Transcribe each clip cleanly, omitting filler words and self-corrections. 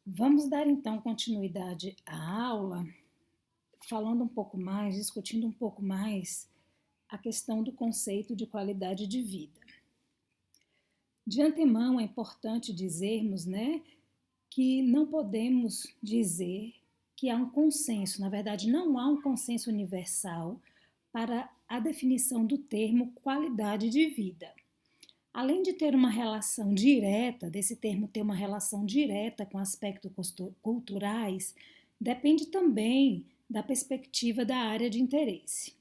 Vamos dar então continuidade à aula, falando um pouco mais, discutindo um pouco mais a questão do conceito de qualidade de vida. De antemão, é importante dizermos, que não podemos dizer que há um consenso, na verdade, não há um consenso universal para a definição do termo qualidade de vida. Além de ter uma relação direta, desse termo ter uma relação direta com aspectos culturais, depende também da perspectiva da área de interesse.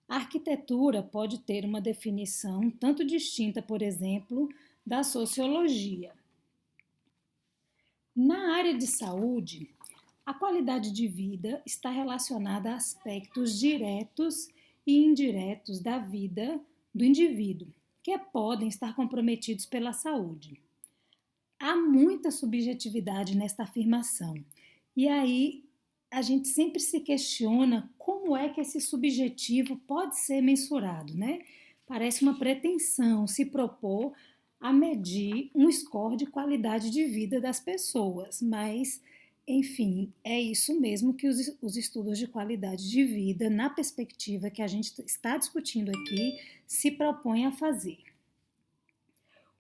A arquitetura pode ter uma definição tanto distinta, por exemplo, da sociologia. Na área de saúde, a qualidade de vida está relacionada a aspectos diretos e indiretos da vida do indivíduo, que podem estar comprometidos pela saúde. Há muita subjetividade nesta afirmação, e aí a gente sempre se questiona como é que esse subjetivo pode ser mensurado, né? Parece uma pretensão se propor a medir um score de qualidade de vida das pessoas, mas, enfim, é isso mesmo que os estudos de qualidade de vida, na perspectiva que a gente está discutindo aqui, se propõem a fazer.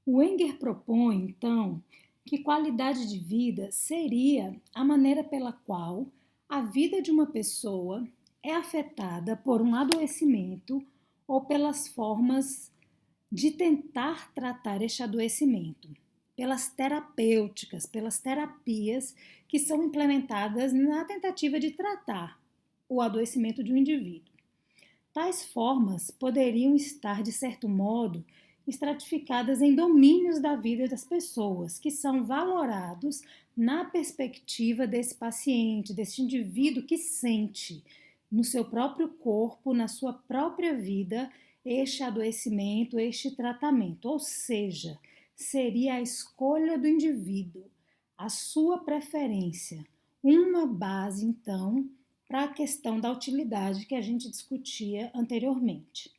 O Wenger propõe, então, que qualidade de vida seria a maneira pela qual a vida de uma pessoa é afetada por um adoecimento ou pelas formas de tentar tratar este adoecimento, pelas terapêuticas, pelas terapias que são implementadas na tentativa de tratar o adoecimento de um indivíduo. Tais formas poderiam estar, de certo modo, estratificadas em domínios da vida das pessoas, que são valorados na perspectiva desse paciente, desse indivíduo que sente no seu próprio corpo, na sua própria vida, este adoecimento, este tratamento. Ou seja, seria a escolha do indivíduo, a sua preferência, uma base, então, para a questão da utilidade que a gente discutia anteriormente.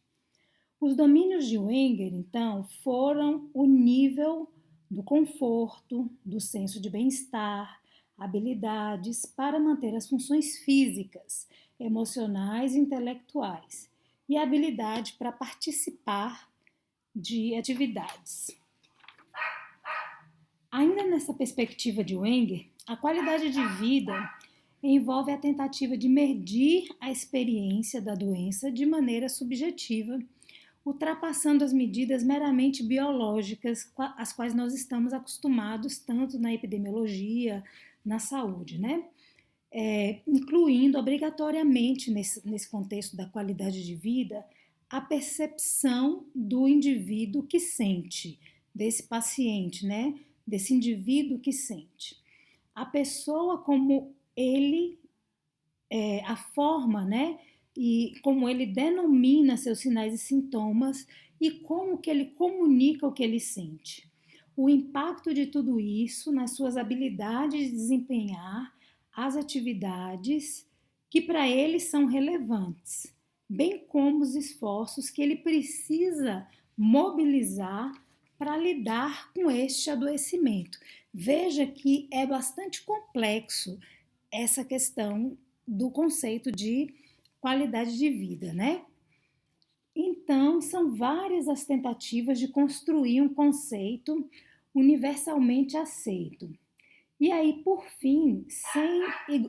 Os domínios de Wenger, então, foram o nível do conforto, do senso de bem-estar, habilidades para manter as funções físicas, emocionais e intelectuais, e a habilidade para participar de atividades. Ainda nessa perspectiva de Wenger, a qualidade de vida envolve a tentativa de medir a experiência da doença de maneira subjetiva, ultrapassando as medidas meramente biológicas às quais nós estamos acostumados tanto na epidemiologia, na saúde, incluindo obrigatoriamente nesse contexto da qualidade de vida a percepção do indivíduo que sente, desse paciente, desse indivíduo que sente. A pessoa como ele, a forma, e como ele denomina seus sinais e sintomas e como que ele comunica o que ele sente. O impacto de tudo isso nas suas habilidades de desempenhar as atividades que para ele são relevantes, bem como os esforços que ele precisa mobilizar para lidar com este adoecimento. Veja que é bastante complexo essa questão do conceito de qualidade de vida, Então, são várias as tentativas de construir um conceito universalmente aceito. E aí, por fim, sem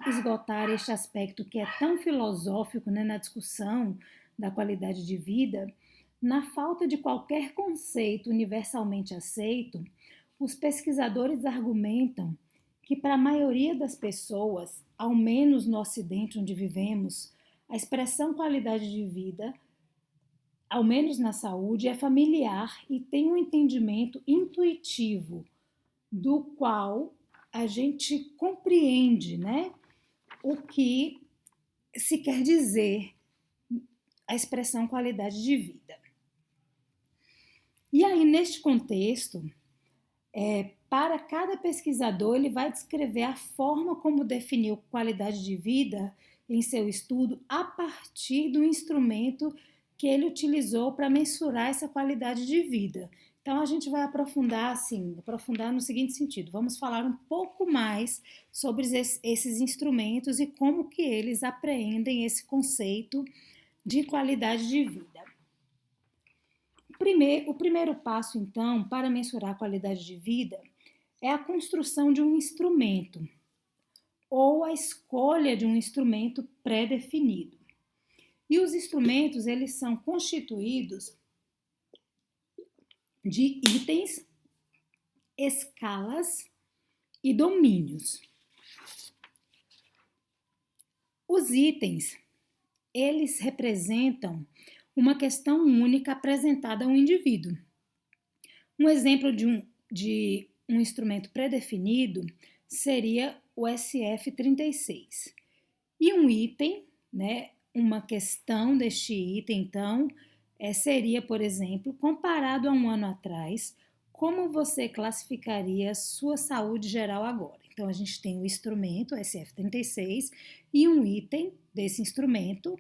esgotar este aspecto que é tão filosófico na discussão da qualidade de vida, na falta de qualquer conceito universalmente aceito, os pesquisadores argumentam que para a maioria das pessoas, ao menos no Ocidente onde vivemos, a expressão qualidade de vida, ao menos na saúde, é familiar e tem um entendimento intuitivo do qual a gente compreende, o que se quer dizer a expressão qualidade de vida. E aí, neste contexto, para cada pesquisador, ele vai descrever a forma como definiu qualidade de vida em seu estudo a partir do instrumento que ele utilizou para mensurar essa qualidade de vida. Então a gente vai aprofundar assim, aprofundar no seguinte sentido, vamos falar um pouco mais sobre esses instrumentos e como que eles apreendem esse conceito de qualidade de vida. O primeiro passo, então, para mensurar a qualidade de vida é a construção de um instrumento ou a escolha de um instrumento pré-definido. E os instrumentos, eles são constituídos de itens, escalas e domínios. Os itens, eles representam uma questão única apresentada a um indivíduo. Um exemplo de um instrumento pré-definido seria o SF36. E um item, né, uma questão deste item, então, seria, por exemplo, comparado a um ano atrás, como você classificaria sua saúde geral agora? Então, a gente tem o instrumento SF36 e um item desse instrumento,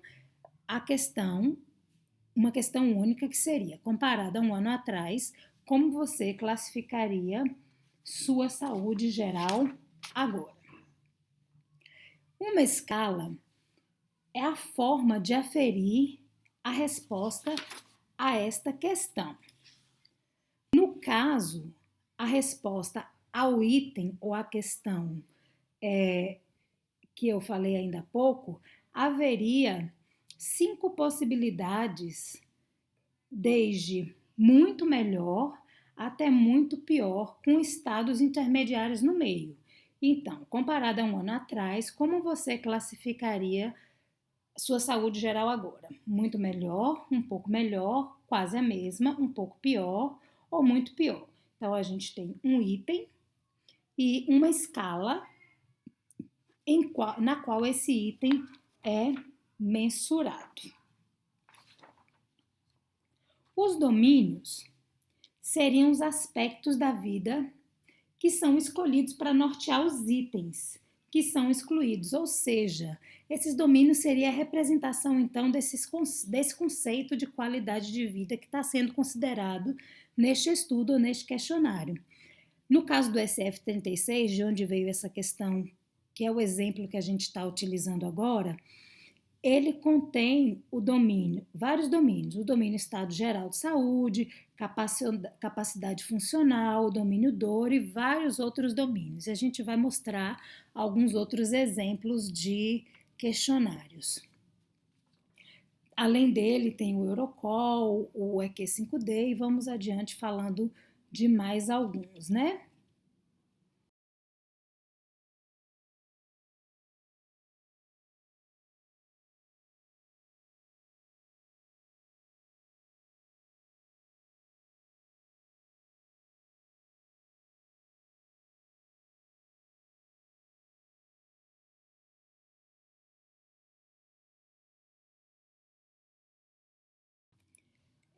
uma questão única que seria, comparada a um ano atrás, como você classificaria sua saúde geral agora? Uma escala é a forma de aferir a resposta a esta questão. No caso, a resposta ao item ou à questão que eu falei ainda há pouco, haveria 5 possibilidades, desde muito melhor até muito pior, com estados intermediários no meio. Então, comparado a um ano atrás, como você classificaria sua saúde geral agora? Muito melhor, um pouco melhor, quase a mesma, um pouco pior ou muito pior. Então, a gente tem um item e uma escala na qual esse item é mensurado. Os domínios seriam os aspectos da vida que são escolhidos para nortear os itens que são excluídos, ou seja, esses domínios seria a representação, então, desse conceito de qualidade de vida que está sendo considerado neste estudo ou neste questionário. No caso do SF36, de onde veio essa questão, que é o exemplo que a gente está utilizando agora, ele contém vários domínios, o domínio estado geral de saúde, capacidade funcional, domínio dor e vários outros domínios. E a gente vai mostrar alguns outros exemplos de questionários. Além dele, tem o Eurocall, o EQ5D e vamos adiante falando de mais alguns, né?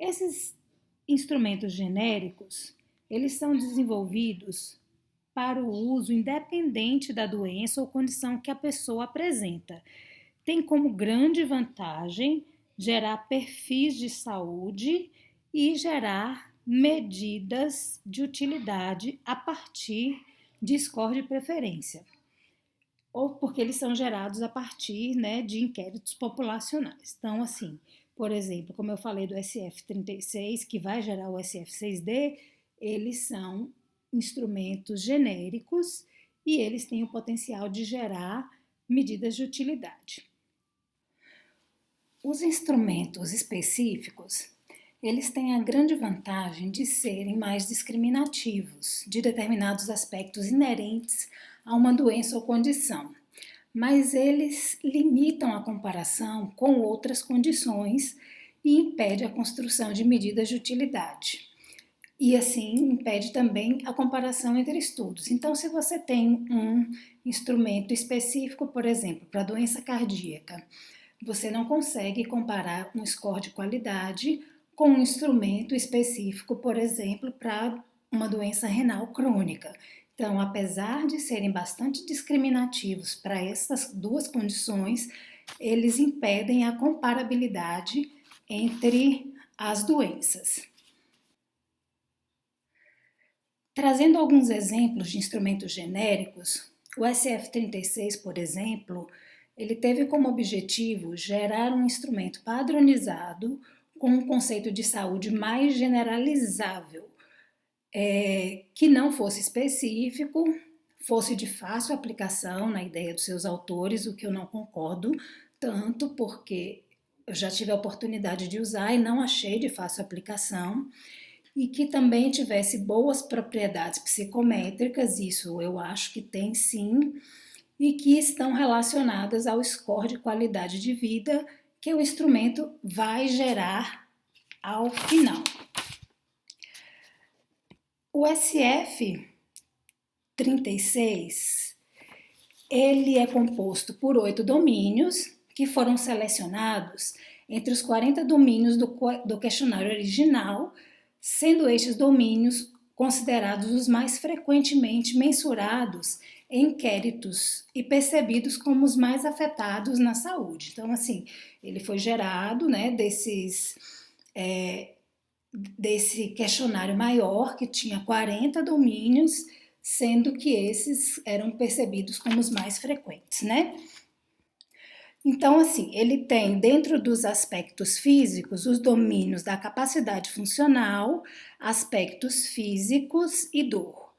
Esses instrumentos genéricos, eles são desenvolvidos para o uso independente da doença ou condição que a pessoa apresenta. Tem como grande vantagem gerar perfis de saúde e gerar medidas de utilidade a partir de score de preferência, ou porque eles são gerados a partir, né, de inquéritos populacionais. Então, assim, por exemplo, como eu falei do SF36, que vai gerar o SF6D, eles são instrumentos genéricos e eles têm o potencial de gerar medidas de utilidade. Os instrumentos específicos, eles têm a grande vantagem de serem mais discriminativos de determinados aspectos inerentes a uma doença ou condição, mas eles limitam a comparação com outras condições e impede a construção de medidas de utilidade. E assim impede também a comparação entre estudos. Então, se você tem um instrumento específico, por exemplo, para doença cardíaca, você não consegue comparar um score de qualidade com um instrumento específico, por exemplo, para uma doença renal crônica. Então, apesar de serem bastante discriminativos para essas duas condições, eles impedem a comparabilidade entre as doenças. Trazendo alguns exemplos de instrumentos genéricos, o SF-36, por exemplo, ele teve como objetivo gerar um instrumento padronizado com um conceito de saúde mais generalizável, que não fosse específico, fosse de fácil aplicação na ideia dos seus autores, o que eu não concordo tanto, porque eu já tive a oportunidade de usar e não achei de fácil aplicação, e que também tivesse boas propriedades psicométricas, isso eu acho que tem sim, e que estão relacionadas ao score de qualidade de vida que o instrumento vai gerar ao final. O SF-36, ele é composto por 8 domínios que foram selecionados entre os 40 domínios do questionário original, sendo estes domínios considerados os mais frequentemente mensurados em inquéritos e percebidos como os mais afetados na saúde. Então, assim, ele foi gerado, né, desse questionário maior, que tinha 40 domínios, sendo que esses eram percebidos como os mais frequentes, né? Então, assim, ele tem dentro dos aspectos físicos os domínios da capacidade funcional, aspectos físicos e dor.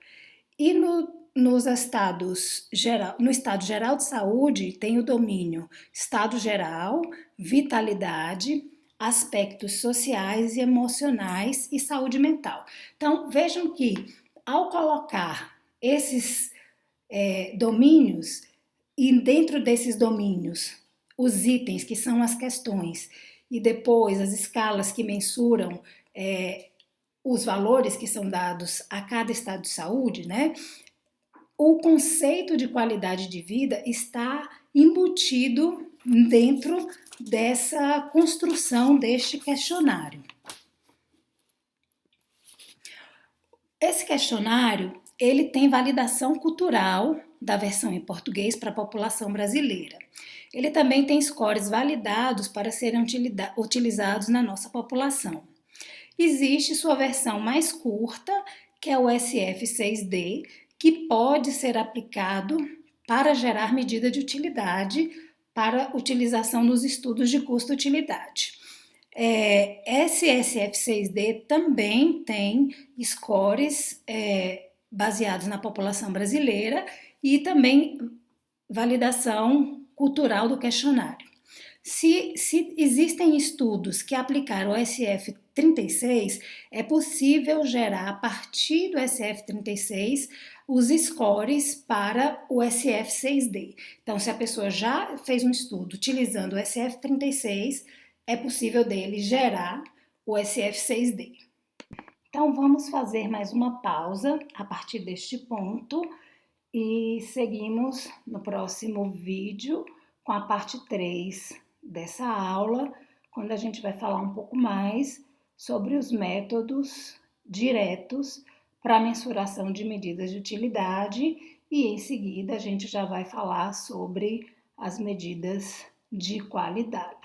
E no estado geral de saúde tem o domínio estado geral, vitalidade, aspectos sociais e emocionais e saúde mental. Então, vejam que ao colocar esses domínios e dentro desses domínios os itens que são as questões e depois as escalas que mensuram os valores que são dados a cada estado de saúde, né? O conceito de qualidade de vida está embutido dentro dessa construção deste questionário. Esse questionário, ele tem validação cultural da versão em português para a população brasileira. Ele também tem scores validados para serem utilizados na nossa população. Existe sua versão mais curta, que é o SF6D, que pode ser aplicado para gerar medida de utilidade para utilização nos estudos de custo-utilidade. Esse SF6D também tem scores baseados na população brasileira e também validação cultural do questionário. Se existem estudos que aplicaram o SF-36, é possível gerar a partir do SF-36 os scores para o SF-6D. Então, se a pessoa já fez um estudo utilizando o SF-36, é possível dele gerar o SF-6D. Então, vamos fazer mais uma pausa a partir deste ponto e seguimos no próximo vídeo com a parte 3 dessa aula, quando a gente vai falar um pouco mais sobre os métodos diretos para mensuração de medidas de utilidade e em seguida a gente já vai falar sobre as medidas de qualidade.